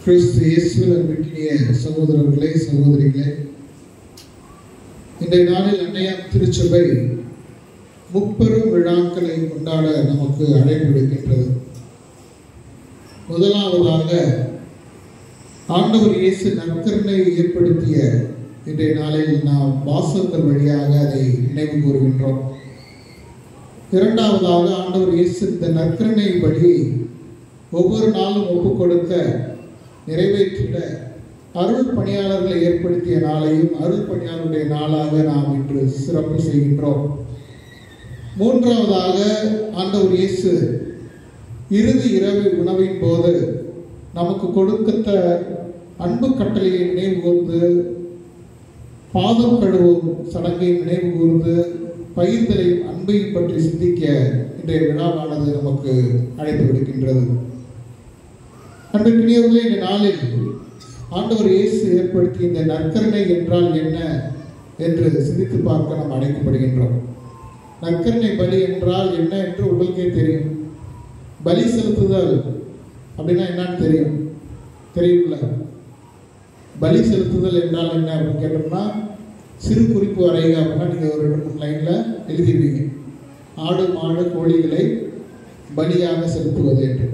கிறிஸ்து இயேசுவில் அன்பிற்கினிய சகோதரர்களே சகோதரிகளே, இன்றைய நாளில் அன்னையாம் திருச்சபை முப்பெரும் விழாக்களை கொண்டாட நமக்கு அழைப்பு விடுக்கின்றது. முதலாவதாக ஆண்டவர் இயேசு நற்கருணை ஏற்படுத்திய இன்றைய நாளில் நாம் வாசகங்கள் வழியாக அதை நினைவு கூறுகின்றோம். இரண்டாவதாக ஆண்டவர் இயேசு இந்த நற்கருணை படி ஒவ்வொரு நாளும் ஒப்புக் கொடுக்க நிறைவேற்றிட அருள் பணியாளர்களை ஏற்படுத்திய நாளையும் அருள் பணியாளருடைய நாளாக நாம் இன்று சிறப்பு செய்கின்றோம். மூன்றாவதாக ஆண்டவர் இயேசு இறுதி இரவு உணவின் போது நமக்கு கொடுத்த அன்பு கட்டளையை நினைவு கூர்ந்து, பாதம் கழுவும் சடங்கை நினைவு கூர்ந்து, பகிர்தலையும் அன்பையும் பற்றி சிந்திக்க இன்றைய விழாவானது நமக்கு அழைப்பு விடுக்கின்றது. அன்பிற்கினியவர்களே, இந்த நாளில் ஆண்டவர் இயேசு ஏற்படுத்திய இந்த நற்கருணை என்றால் என்ன என்று சிந்தித்து பார்க்க நாம் அழைக்கப்படுகின்றோம். நற்கருணை பலி என்றால் என்ன என்று உங்களுக்கே தெரியும். பலி செலுத்துதல் அப்படின்னா என்னன்னு தெரியும்ல. பலி செலுத்துதல் என்றால் என்ன அப்படின்னு கேட்டோம்னா, சிறு குறிப்பு வரைக அப்படின்னா நீங்கள் ஒரு 2-3 லைனில் எழுதிடுவீங்க. ஆடு மாடு கோழிகளை பலியாக செலுத்துவது என்று.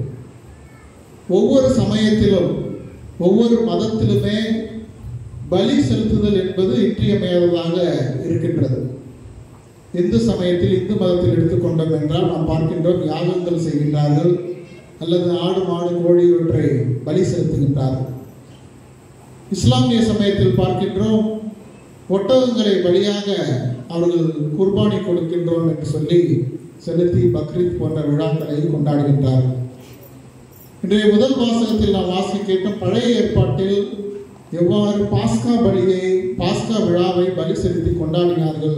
ஒவ்வொரு சமயத்திலும் ஒவ்வொரு மதத்திலுமே பலி செலுத்துதல் என்பது இன்றியமையாததாக இருக்கின்றது. இந்து சமயத்தில், இந்து மதத்தில் எடுத்துக்கொண்டோம் என்றால் நாம் பார்க்கின்றோம், யாகங்கள் செய்கின்றார்கள் அல்லது ஆடு மாடு கோழி இவற்றை பலி செலுத்துகின்றார்கள். இஸ்லாமிய சமயத்தில் பார்க்கின்றோம், ஒட்டகங்களை பலியாக அவர்கள் குர்பானி கொடுக்கின்றோம் என்று சொல்லி செலுத்தி பக்ரீத் போன்ற விழாக்களை கொண்டாடுகின்றார்கள். இன்றைய முதல் வாசகத்தில் நாம் வாசிக்க பழைய ஏற்பாட்டில் எவ்வாறு பாஸ்கா விழாவை பலி செலுத்தி கொண்டாடினார்கள்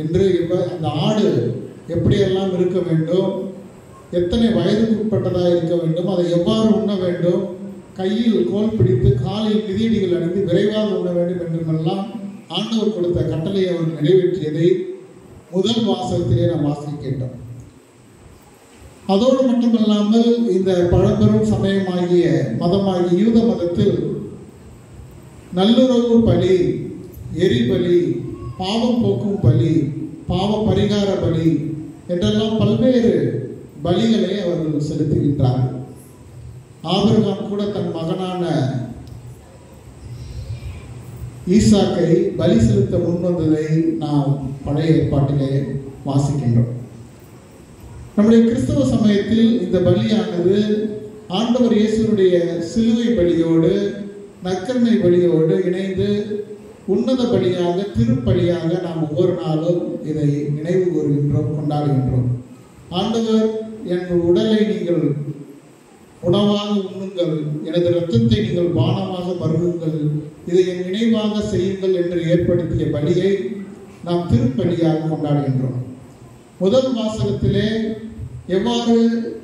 என்று, அந்த ஆடு எப்படியெல்லாம் இருக்க வேண்டும், எத்தனை வயதுக்குட்பட்டதாக இருக்க வேண்டும், அதை எவ்வாறு உண்ண வேண்டும், கையில் கோல் பிடித்து காலில் மிதியடிகள் அணிந்து விரைவாக உண்ண வேண்டும் என்றெல்லாம் ஆண்டவர் கொடுத்த கட்டளையை அவர் நிறைவேற்றியதை முதல் வாசகத்திலே நாம் வாசிக்கின்றோம். அதோடு மட்டுமல்லாமல் இந்த பழம்பெரும் சமயமாகிய மதமாகிய யூத மதத்தில் நல்லுறவு பலி, எரிபலி, பாவம் போக்கும் பலி, பாவ பரிகார பலி என்றெல்லாம் பல்வேறு பலிகளை அவர்கள் செலுத்துகின்றார்கள். ஆபிரகாம் கூட தன் மகனான ஈசாக்கை பலி செலுத்த முன்வந்ததை நாம் பழைய ஏற்பாட்டிலே வாசிக்கின்றோம். நம்முடைய கிறிஸ்தவ சமயத்தில் இந்த பலியானது ஆண்டவர் இயேசுடைய சிலுவை பலியோடு நற்கருணை பலியோடு இணைந்து உன்னத பலியாக, திருப்பலியாக நாம் ஒவ்வொரு நாளும் இதை நினைவு கூறுகின்றோம், கொண்டாடுகின்றோம். ஆண்டவர், என் உடலை நீங்கள் உணவாக உண்ணுங்கள், எனது இரத்தத்தை நீங்கள் பானமாக பருகுங்கள், இதை என் நினைவாக செய்யுங்கள் என்று ஏற்படுத்திய பலியை நாம் திருப்பலியாக கொண்டாடுகின்றோம். முதல் வாசகத்திலே எவ்வாறு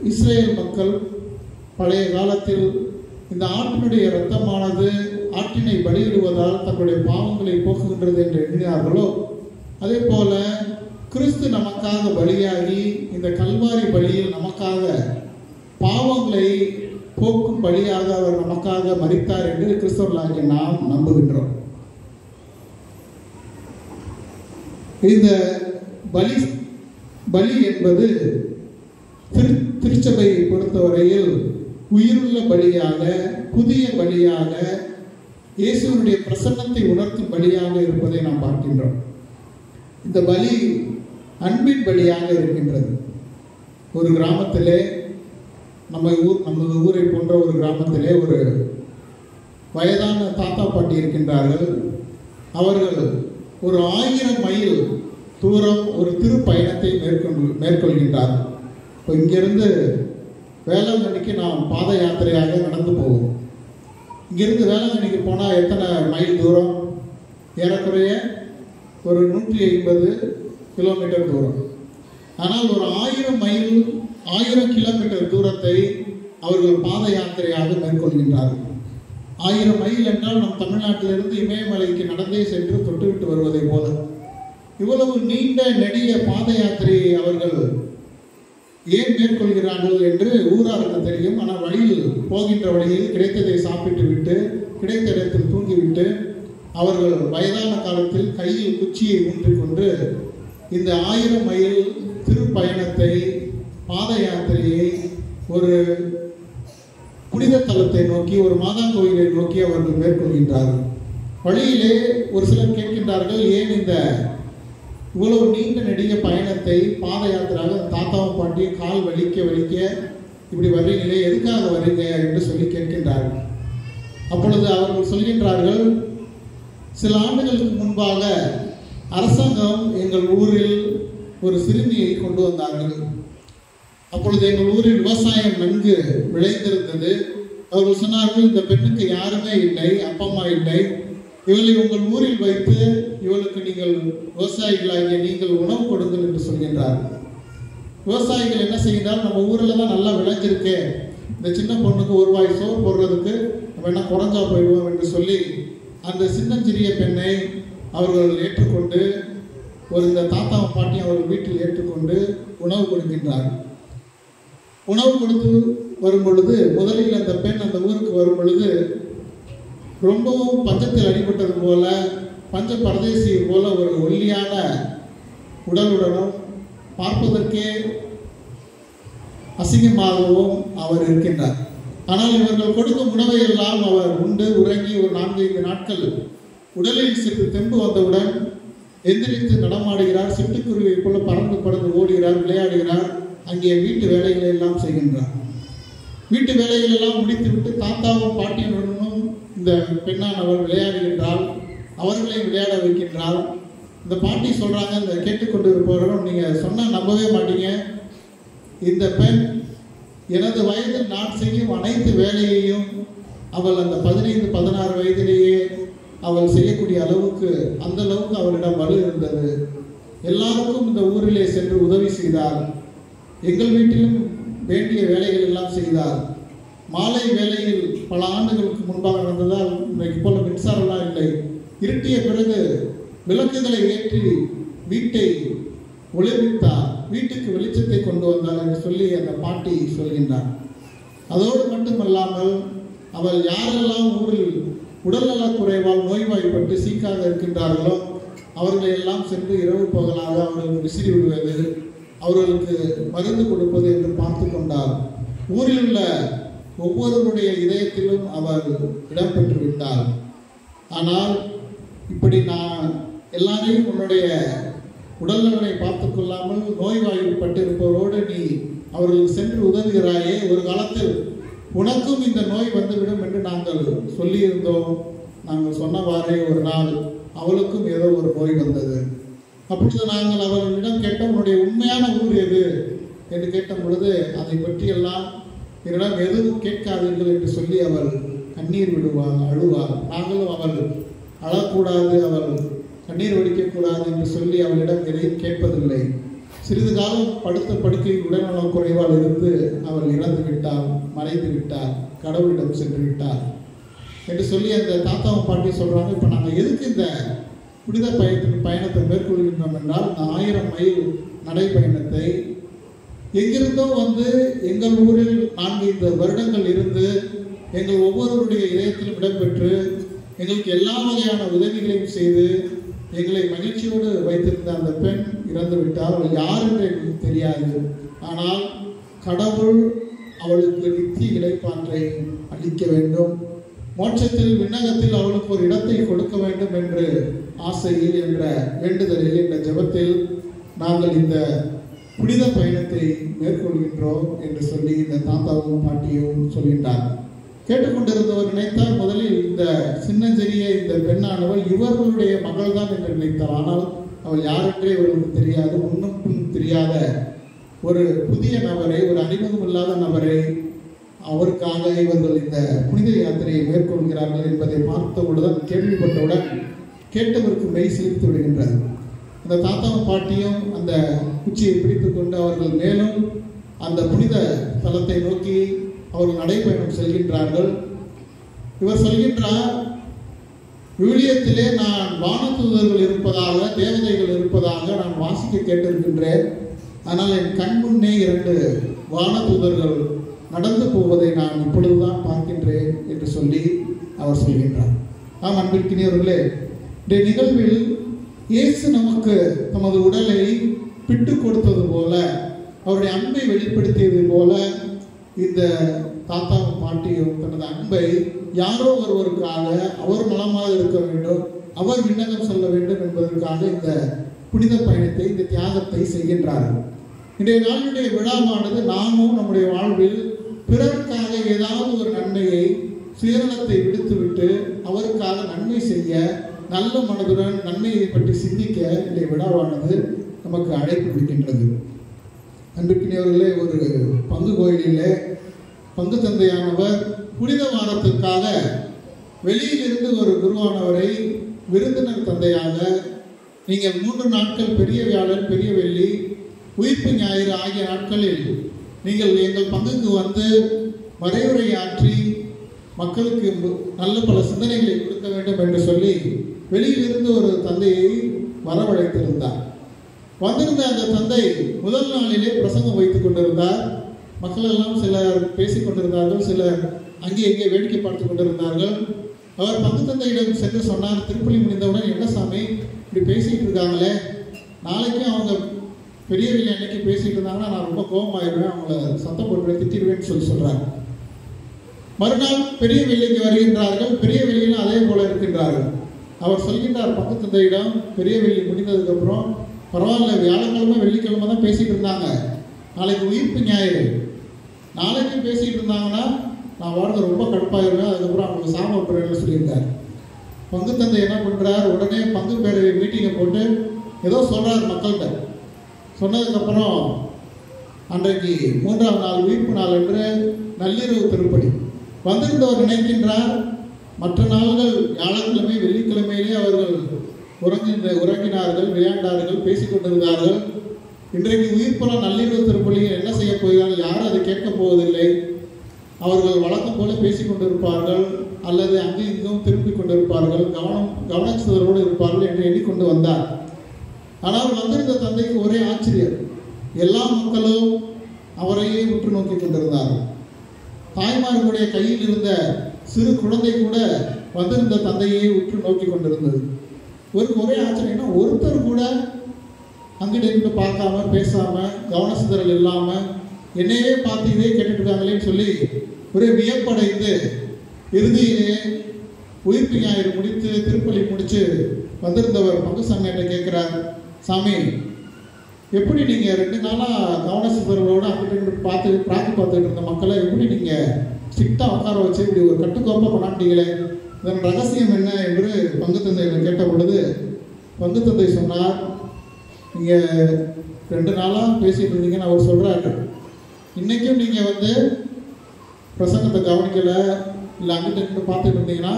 இஸ்ரேல் மக்கள் பழைய காலத்தில் இந்த ஆட்டினுடைய இரத்தமானது ஆட்டினை பலியிடுவதால் தங்களுடைய பாவங்களை போக்குகின்றது என்று எண்ணினார்களோ, அதே போல கிறிஸ்து நமக்காக பலியாகி இந்த கல்வாரி பலியில் நமக்காக பாவங்களை போக்கும் பலியாக அவர் நமக்காக மரித்தார் என்று கிறிஸ்தவர்களாகிய நாம் நம்புகின்றோம். இந்த பலி என்பது திருச்சபையை பொறுத்தவரையில் உயிருள்ள பலியாக, புதிய பலியாக, இயேசுவினுடைய பிரசன்னத்தை உணர்த்தும் பலியாக இருப்பதை நாம் பார்க்கின்றோம். இந்த பலி அன்பின் பலியாக இருக்கின்றது. ஒரு கிராமத்திலே, நமது ஊரை போன்ற ஒரு கிராமத்திலே ஒரு வயதான தாத்தா பாட்டி இருக்கின்றார்கள். அவர்கள் ஒரு 1000 மைல் தூரம் ஒரு திருப்பயணத்தை மேற்கொள்கின்றார்கள். இப்போ இங்கிருந்து வேளாங்கண்ணிக்கு நாம் பாத யாத்திரையாக நடந்து போவோம். இங்கிருந்து வேளாங்கண்ணிக்கு போனால் எத்தனை மைல் தூரம்? ஏறக்குறைய ஒரு 150 கிலோமீட்டர் தூரம். ஆனால் ஒரு 1000 கிலோமீட்டர் தூரத்தை அவர்கள் பாத யாத்திரையாக மேற்கொள்கின்றார்கள். 1000 மைல் என்றால் நம் தமிழ்நாட்டிலிருந்து இமயமலைக்கு நடந்தே சென்று தொட்டுவிட்டு வருவதை போல இவ்வளவு நீண்ட நெடிய பாத யாத்திரையை அவர்கள் ஏன் மேற்கொள்கிறார்கள் என்று ஊராருக்கு தெரியும். ஆனால் வழியில் போகின்ற வழியில் கிடைத்ததை சாப்பிட்டு விட்டு கிடைத்த இடத்தில் தூங்கிவிட்டு அவர்கள் வயதான காலத்தில் கையில் குச்சியை ஊன்றிக்கொண்டு இந்த 1000 மைல் திருப்பயணத்தை, பாத யாத்திரையை ஒரு புனித தலத்தை நோக்கி, ஒரு மாதா கோயிலை நோக்கி அவர்கள் மேற்கொள்கின்றார்கள். வழியிலே ஒரு சிலர் கேட்கின்றார்கள், ஏன் இந்த இவ்வளவு நீண்ட நெடிய பயணத்தை பாத யாத்திராக தாத்தாவும் பாட்டியும் கால் வலிக்க வலிக்க இப்படி வர்றீங்களே, எதுக்காக வர்றீங்க என்று சொல்லி கேட்கின்றார்கள். அப்பொழுது அவர்கள் சொல்கின்றார்கள், சில ஆண்டுகளுக்கு முன்பாக அரசாங்கம் எங்கள் ஊரில் ஒரு சிறுமியை கொண்டு வந்தார்கள். அப்பொழுது எங்கள் ஊரில் விவசாயம் நன்கு விளைந்திருந்தது. அவர்கள் சொன்னார்கள், இந்த பெண்ணுக்கு யாருமே இல்லை, அப்பா அம்மா இல்லை, இவளை உங்கள் ஊரில் வைத்து இவளுக்கு நீங்கள் விவசாயிகளாகிய நீங்கள் உணவு கொடுங்கள் என்று சொல்கின்றார்கள். விவசாயிகள் என்ன செய்கின்றால், நம்ம ஊரில் தான் நல்லா விளைஞ்சிருக்கு, இந்த சின்ன பொண்ணுக்கு ஒரு வாய் சோறு போடுறதுக்கு வேணா குறைஞ்சா போயிடுவோம் என்று சொல்லி அந்த சின்னஞ்சிறிய பெண்ணை அவர்கள் ஏற்றுக்கொண்டு இந்த தாத்தாவும் பாட்டியும் அவர்கள் வீட்டில் ஏற்றுக்கொண்டு உணவு கொடுக்கின்றார்கள். உணவு கொடுத்து வரும் பொழுது முதலில் அந்த பெண் அந்த ஊருக்கு வரும் பொழுது ரொம்பவும் பஞ்சத்தில் அடிபட்டது போல, பஞ்ச பரதேசி போல ஒரு ஒல்லியான உடலுடனும் பார்ப்பதற்கே அசிங்கமாகவும் அவர் இருக்கின்றார். ஆனால் இவர்கள் கொடுக்கும் உணவை எல்லாம் அவர் உண்டு உறங்கி ஒரு 4-5 நாட்கள் உடலில் சிறிது தெம்பு வந்தவுடன் எந்திரித்து நடமாடுகிறார். சிட்டுக்குருவியை போல பறந்து பறந்து ஓடுகிறார், விளையாடுகிறார். அங்கே வீட்டு வேலைகளை எல்லாம் செய்கின்றார். வீட்டு வேலைகள் எல்லாம் முடித்துவிட்டு தாத்தாவும் பாட்டியனுடனும் இந்த பெண்ணானவர் விளையாடுகின்றால், அவர்களையும் விளையாட வைக்கின்றால். இந்த பாட்டி சொல்றாங்க, இந்த கேட்டுக்கொண்டு இருப்பவர்களும் நீங்க சொன்னா நம்பவே மாட்டீங்க, இந்த பெண் எனது வயதில் நான் செய்யும் அனைத்து வேலையையும் அவள் அந்த 15-16 வயதிலேயே அவள் செய்யக்கூடிய அளவுக்கு, அந்த அளவுக்கு அவரிடம் வலு இருந்தது. எல்லாருக்கும் இந்த ஊரிலே சென்று உதவி செய்தார். எங்கள் வீட்டிலும் வேண்டிய வேலைகள் எல்லாம் செய்தார். மாலை வேளையில் பல ஆண்டுகளுக்கு முன்பாக நடந்ததால் இன்றைக்கு போல மின்சாரம்லாம் இல்லை. இருட்டிய பிறகு விளக்குகளை ஏற்றி வீட்டை ஒளிர்வித்தார், வீட்டுக்கு வெளிச்சத்தை கொண்டு வந்தார் என்று சொல்லி அந்த பாட்டி சொல்கின்றார். அதோடு மட்டுமல்லாமல் அவள் யாரெல்லாம் ஊரில் உடல்நலக் குறைவால் நோய்வாய்ப்பட்டு சீக்காக இருக்கின்றார்களோ அவர்களை எல்லாம் சென்று இரவு பகலாக அவர்களுக்கு விசிறி விடுவது, அவர்களுக்கு மருந்து கொடுப்பது என்று பார்த்து கொண்டார். ஊரில் உள்ள ஒவ்வொருவருடைய இதயத்திலும் அவர் இடம்பெற்று விட்டார். ஆனால் இப்படி நான் எல்லாரையும் உன்னுடைய உடல்நலனை பார்த்து கொள்ளாமல் நோய்வாய்ப்பட்டிருப்பவரோடு நீ அவர்களுக்கு சென்று உதவுகிறாயே, ஒரு காலத்தில் உனக்கும் இந்த நோய் வந்துவிடும் என்று நாங்கள் சொல்லியிருந்தோம். நாங்கள் சொன்னவாறே ஒரு நாள் அவளுக்கும் ஏதோ ஒரு நோய் வந்தது. அப்பொழுது நாங்கள் அவர்களிடம் கேட்டோம், உன்னுடைய உண்மையான ஊர் எது என்று கேட்ட பொழுது அதை பற்றியெல்லாம் என்னிடம் எதுவும் கேட்காதீர்கள் என்று சொல்லி அவள் கண்ணீர் விடுவாள், அழுவாள். நாங்களும் அவள் அழக்கூடாது, அவள் கண்ணீர் வடிக்கக்கூடாது என்று சொல்லி அவளிடம் எதையும் கேட்பதில்லை. சிறிது காலம் படுத்த படுக்கையில் உடல்நலம் குறைவால் இருந்து அவள் இறந்து விட்டாள், மறைந்து விட்டாள், கடவுளிடம் சென்று விட்டாள் என்று சொல்லி அந்த தாத்தாவும் பாட்டி சொல்றாங்க. இப்போ நாங்கள் எதுக்கு இந்த புனித பயணத்தை மேற்கொள்கின்றோம் என்றால், இந்த 1000 மைல் நடைப்பயணத்தை எங்கிருந்தோ வந்து எங்கள் ஊரில் 4-5 வருடங்கள் இருந்து எங்கள் ஒவ்வொருவருடைய இதயத்திலும் இடம்பெற்று எங்களுக்கு எல்லா வகையான உதவிகளையும் செய்து எங்களை மகிழ்ச்சியோடு வைத்திருந்த அந்த பெண் இறந்து விட்டால். அவள் யார் என்று எங்களுக்கு தெரியாது. ஆனால் கடவுள் அவளுக்கு நித்திய இளைப்பாற்றை அளிக்க வேண்டும், மோட்சத்தில் விண்ணகத்தில் அவளுக்கு ஒரு இடத்தை கொடுக்க வேண்டும் என்று ஆசையில் என்ற வேண்டுதலில் என்ற ஜெபத்தில் நாங்கள் இந்த புனித பயணத்தை மேற்கொள்கின்றோம் என்று சொல்லி இந்த தாத்தாவும் பாட்டியும் சொல்கின்றார். கேட்டுக்கொண்டிருந்தவர் நினைத்தால் முதலில் இந்த சின்னஞ்சிறிய இந்த பெண்ணானவள் இவர்களுடைய மகள் தான் என்று நினைத்தார். ஆனால் அவள் யாரென்றே இவர்களுக்கு தெரியாது. முன்னும் பின் தெரியாத ஒரு புதிய நபரை, ஒரு அறிமுகம் இல்லாத நபரை அவருக்காக இவர்கள் இந்த புனித யாத்திரையை மேற்கொள்கிறார்கள் என்பதை பார்த்தவுடன், கேள்விப்பட்டவுடன் கேட்டவருக்கு மெய் சிலிர்த்து விடுகின்றது. அந்த தாத்தாவும் பாட்டியும் அந்த குச்சியை பிடித்துக் கொண்டு அவர்கள் மேலும் அந்த புனித தலத்தை நோக்கி அவர்கள் நடைபயணம் செல்கின்றார்கள். இவர் சொல்கின்றார், விவிலியத்திலே நான் வானதூதர்கள் இருப்பதாக, தேவதைகள் இருப்பதாக நான் வாசிக்க கேட்டிருக்கின்றேன். ஆனால் என் கண் முன்னே 2 வானதூதர்கள் நடந்து போவதை நான் இப்பொழுதுதான் பார்க்கின்றேன் என்று சொல்லி அவர் சொல்கின்றார். ஆம் அன்பிற்கினியவர்களே, இந்த நிகழ்வில் இயேசு நமக்கு தமது உடலை பிட்டு கொடுத்தது போல, அவருடைய அன்பை வெளிப்படுத்தியது போல, இந்த தாத்தாவும் பாட்டியும் தனது அன்பை யாரோ ஒருவருக்காக அவர் நலமாக இருக்க வேண்டும், அவர் விண்ணகம் சொல்ல வேண்டும் என்பதற்காக இந்த புனித பயணத்தை, இந்த தியாகத்தை செய்கின்றார்கள். இன்றைய நாளுடைய விழாவானது நாமும் நம்முடைய வாழ்வில் பிறருக்காக ஏதாவது ஒரு நன்மையை, சுயநலத்தை விடுத்துவிட்டு அவருக்காக நன்மை செய்ய, நல்ல மனதுடன் நன்மையை பற்றி சிந்திக்க இந்த விழாவானது நமக்கு அழைப்பு விடுக்கின்றது. அன்பிற்கினியவர்களே, ஒரு பங்கு கோயிலிலே பங்கு தந்தையானவர் புனித வாரத்திற்காக வெளியிலிருந்து ஒரு குருவானவரை விருந்தினர் தந்தையாக, நீங்கள் 3 நாட்கள் பெரிய வியாழன், பெரிய வெள்ளி, உயிர்ப்பு ஞாயிறு ஆகிய நாட்களில் நீங்கள் எங்கள் பங்குக்கு வந்து மறைவுரையாற்றி மக்களுக்கு நல்ல பல சிந்தனைகளை கொடுக்க வேண்டும் என்று சொல்லி வெளியிலிருந்து ஒரு தந்தையை வரவழைத்திருந்தார். வந்திருந்த அந்த தந்தை முதல் நாளிலே பிரசங்கம் வைத்துக் கொண்டிருந்தார். மக்கள் எல்லாம் சிலர் பேசிக் கொண்டிருந்தார்கள், சிலர் அங்கே இங்கே வேடிக்கை பார்த்து கொண்டிருந்தார்கள். அவர் பங்கு தந்தையிடம் சென்று சொன்னார், திருப்பலி முடிந்தவுடன், என்ன சாமி இப்படி பேசிட்டு இருக்காங்களே, நாளைக்கும் அவங்க பெரிய வெள்ளி அன்னைக்கு பேசிட்டு இருந்தாங்கன்னா நான் ரொம்ப கோபமாயிருவேன், அவங்கள சத்தம் போட்டு திட்டிடுவேன்னு சொல்றாங்க. மறுநாள் பெரிய வெள்ளிக்கு வருகின்றார்கள். பெரிய வெள்ளியிலும் அதே போல இருக்கின்றார்கள். அவர் சொல்கின்றார் பங்கு தந்தையிடம், பெரிய வெள்ளி முடிந்ததுக்கு அப்புறம் பரவாயில்ல, வியாழக்கிழமை வெள்ளிக்கிழமை தான் பேசிட்டு இருந்தாங்க, நாளைக்கு உயிர்ப்பு ஞாயிறு, நாளைக்கு பேசிட்டு இருந்தாங்கன்னா நான் வாழ்க்கை ரொம்ப கடுப்பாயிருவேன், அதுக்கப்புறம் அவங்களுக்கு சாம விட்டுறேன்னு சொல்லியிருக்காரு. பங்கு தந்தை என்ன பண்ணுறார், உடனே பங்கு பேரவை மீட்டிங்கை போட்டு ஏதோ சொல்கிறார் மக்கள்கிட்ட. சொன்னதுக்கப்புறம் அன்றைக்கு 3ஆம் நாள் உயிர்ப்பு நாள் என்று நள்ளிரவு திருப்படி வந்திருந்தவர் நினைக்கின்றார், மற்ற நாள்கள் வியாழக்கிழமை வெள்ளிக்கிழமையிலே அவர்கள் உறங்கினார்கள், விளையாண்டார்கள், பேசிக்கொண்டிருந்தார்கள். இன்றைக்கு உயிர்ப்புற நள்ளிரவு திருப்பலியில் என்ன செய்ய போகிறார்கள், யாரும் அதை கேட்கப் போவதில்லை, அவர்கள் வழக்கம் போல பேசிக்கொண்டிருப்பார்கள் அல்லது அங்கு இங்கும் திருப்பிக் கொண்டிருப்பார்கள், கவனச்சிதறோடு இருப்பார்கள் என்று எண்ணிக்கொண்டு வந்தார். ஆனால் வந்திருந்த தந்தைக்கு ஒரே ஆச்சரியம், எல்லா மக்களும் அவரையே உற்று நோக்கி கொண்டிருந்தார்கள். தாய்மார்களுடைய கையில் இருந்த சிறு குழந்தை கூட வந்திருந்த தந்தையை உற்று நோக்கி கொண்டிருந்தது. ஒரே ஆச்சரியம்னா, ஒருத்தர் கூட அங்கிட்ட இங்கிட்ட பார்க்காம, பேசாம, கவனச்சிதறல் இல்லாம என்னையே பார்த்து இதே கேட்டுட்டு இருக்காங்களேன்னு சொல்லி ஒரே வியப்படைந்து இறுதியிலே உயிர்ப்பு ஞாயிறு முடித்து திருப்பலி முடிச்சு வந்திருந்தவர் பங்கு சாமியார்ட்ட கேட்கிறார், சாமி எப்படி நீங்கள் 2 நாளாக கவனச்சிதறலோடு அங்கிட்ட பார்த்துட்டு இருந்த மக்களை எப்படி நீங்கள் ஸ்ட்ரிக்டாக உட்கார வச்சு இப்படி ஒரு கட்டுக்கோப்பாக கொண்டாண்டீங்களே, இதன் ரகசியம் என்ன என்று பங்கு தந்தையிடம் கேட்ட பொழுது பங்கு தந்தை சொன்னார், நீங்கள் 2 நாளாக பேசிகிட்டு இருந்தீங்கன்னு அவர் சொல்கிறாரு, இன்றைக்கும் நீங்கள் பிரசங்கத்தை கவனிக்கலை, இல்லை அங்கிட்ட பார்த்துட்டு இருந்தீங்கன்னா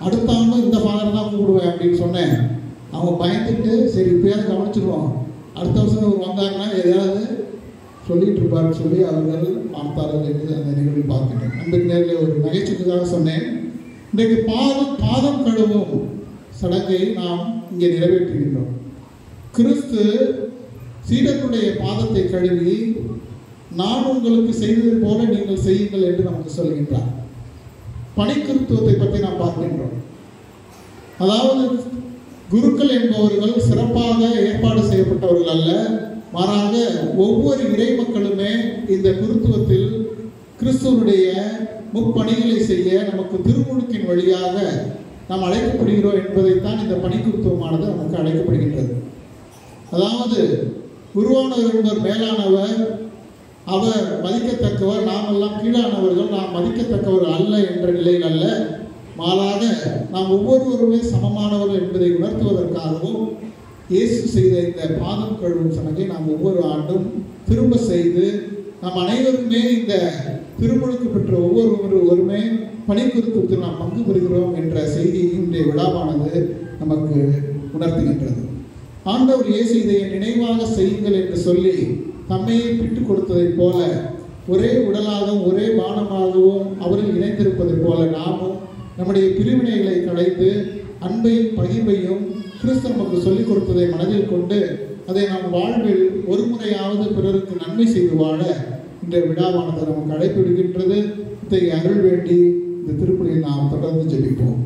அடுத்த ஆண்டு இந்த ஃபாதர் தான் கூப்பிடுவேன் அப்படின்னு சொன்னேன். அவங்க பயந்துட்டு சரி இப்போயாவது கவனிச்சிடுவோம், அடுத்த வருஷம் அவர் வந்தாங்கன்னா எதாவது சொல்லிட்டு இருப்பாருன்னு சொல்லி அவர்கள் பார்த்தார்கள் என்று அந்த நிகழ்வில் பார்க்கின்றேன். அன்றைக்கு நேரில் ஒரு நகைச்சுவைக்காக சொன்னேன். இன்றைக்கு பாதம் கழுவும் சடங்கை நாம் இங்கே நிறைவேற்றுகின்றோம். கிறிஸ்து சீடர்களுடைய பாதத்தை கழுவி நான் உங்களுக்கு செய்தது போல நீங்கள் செய்யுங்கள் என்று நமக்கு சொல்கின்றார். பணிக்கிருத்துவத்தை பற்றி நாம் பார்க்கின்றோம். அதாவது குருக்கள் என்பவர்கள் சிறப்பாக ஏற்பாடு செய்யப்பட்டவர்கள் அல்ல, மாறாக ஒவ்வொரு இறை மக்களுமே இந்த குருத்துவத்தில் கிறிஸ்துவனுடைய முப்பணிகளை செய்ய நமக்கு திருமுழுக்கின் வழியாக நாம் அழைக்கப்படுகிறோம் என்பதைத்தான் இந்த பணிக்குருத்துவமானது நமக்கு அழைக்கப்படுகின்றது. அதாவது குருவானவர் என்பவர் மேலானவர், அவர் மதிக்கத்தக்கவர், நாம் எல்லாம் கீழானவர்கள், நாம் மதிக்கத்தக்கவர் அல்ல என்ற நிலையில் அல்ல, மாறாக நாம் ஒவ்வொருவருமே சமமானவர்கள் என்பதை உணர்த்துவதற்காகவும் இயேசு செய்த இந்த பாதம் கழுவும் சடங்கை நாம் ஒவ்வொரு ஆண்டும் திரும்ப செய்து நாம் அனைவருமே இந்த திருமுழுக்கு பெற்ற ஒவ்வொருவருமே பணிக்குருத்துவத்தில் நாம் பங்கு பெறுகிறோம் என்ற செய்தியையும் இந்த விழாவானது நமக்கு உணர்த்துகின்றது. ஆண்டவர் இயேசு இதை நினைவாக செய்யுங்கள் என்று சொல்லி தம்மையை பிட்டு கொடுத்ததைப் போல, ஒரே உடலாகவும் ஒரே பானமாகவும் அவரில் இணைந்திருப்பதைப் போல நாமும் நம்முடைய பிரிவினைகளை களைந்து அன்பையும் பகிர்வையும் கிறிஸ்து நமக்கு சொல்லிக் கொடுத்ததை மனதில் கொண்டு அதை நாம் வாழ்வில் ஒரு முறையாவது பிறருக்கு நன்மை செய்து வாழ இந்த விழாவானது நமக்கு அழைப்பிடுகின்றது. இத்தகைய அருள் வேண்டி இந்த திருப்பலியை நாம் தொடர்ந்து ஜெபிப்போம்.